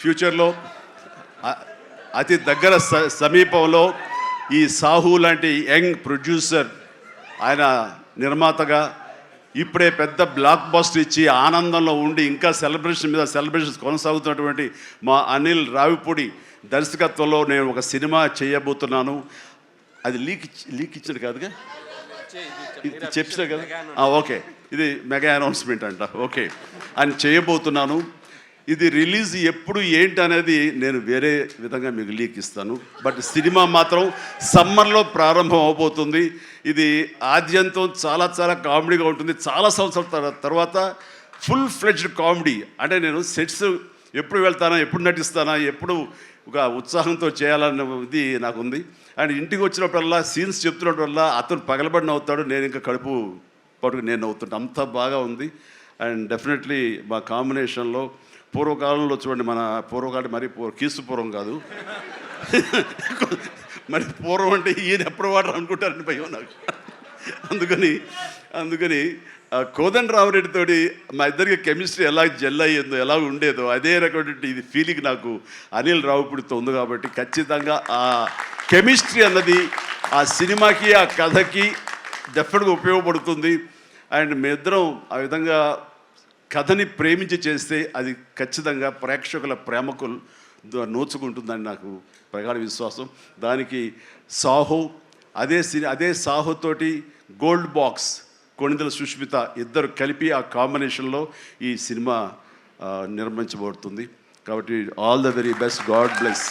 ఫ్యూచర్లో అతి దగ్గర సమీపంలో ఈ సాహు లాంటి యంగ్ ప్రొడ్యూసర్ ఆయన నిర్మాతగా ఇప్పుడే పెద్ద బ్లాక్ బస్టర్ ఇచ్చి ఆనందంలో ఉండి ఇంకా సెలబ్రేషన్స్ కొనసాగుతున్నటువంటి మా అనిల్ రావిపూడి దర్శకత్వంలో నేను ఒక సినిమా చేయబోతున్నాను. అది లీక్ ఇచ్చాడు కాదుగా, చెప్పినా కదా, ఓకే, ఇది మెగా అనౌన్స్మెంట్ అంట. ఓకే, అని చేయబోతున్నాను. ఇది రిలీజ్ ఎప్పుడు ఏంటి అనేది నేను వేరే విధంగా మీకు లీక్ ఇస్తాను. బట్ సినిమా మాత్రం సమ్మర్లో ప్రారంభం అవబోతుంది. ఇది ఆద్యంతం చాలా చాలా కామెడీగా ఉంటుంది. చాలా సంవత్సరాల తర్వాత ఫుల్ ఫ్లెడ్జ్డ్ కామెడీ. అంటే నేను సెట్స్ ఎప్పుడు వెళ్తానా, ఎప్పుడు నటిస్తానా, ఎప్పుడు ఒక ఉత్సాహంతో చేయాలన్నది నాకుంది. అండ్ ఇంటికి వచ్చినప్పుడల్లా సీన్స్ చెప్తున్నప్పుడల్లా అతను పగలబడి నవ్వుతాడు, నేను ఇంకా కడుపు పట్టుకు నేను నవ్వుతుంటాను. అంత బాగా ఉంది. అండ్ డెఫినెట్లీ మా కాంబినేషన్లో పూర్వకాలంలో చూడండి, మన పూర్వకాలం మరి కీసుపూర్వం కాదు, మరి పూర్వం అంటే ఈయన ఎప్పుడు వాడరు అనుకుంటారని భయం నాకు. అందుకని కోదండరామరెడ్డితోటి మా ఇద్దరికి కెమిస్ట్రీ ఎలా జెల్ అయ్యేదో, ఎలా ఉండేదో అదే రకమైనటువంటి ఇది ఫీలింగ్ నాకు అనిల్ రావిపూడితో ఉంది. కాబట్టి ఖచ్చితంగా ఆ కెమిస్ట్రీ అన్నది ఆ సినిమాకి ఆ కథకి డెఫినెట్గా ఉపయోగపడుతుంది. అండ్ మీ ఇద్దరం ఆ విధంగా కథని ప్రేమించి చేస్తే అది ఖచ్చితంగా ప్రేక్షకుల ప్రేమకు నోచుకుంటుందని నాకు ప్రగాఢ విశ్వాసం. దానికి సాహో అదే సాహోతోటి గోల్డ్ బాక్స్ కొణిదెల సుష్మిత ఇద్దరు కలిపి ఆ కాంబినేషన్లో ఈ సినిమా నిర్మించబడుతుంది. కాబట్టి all the very best. God bless.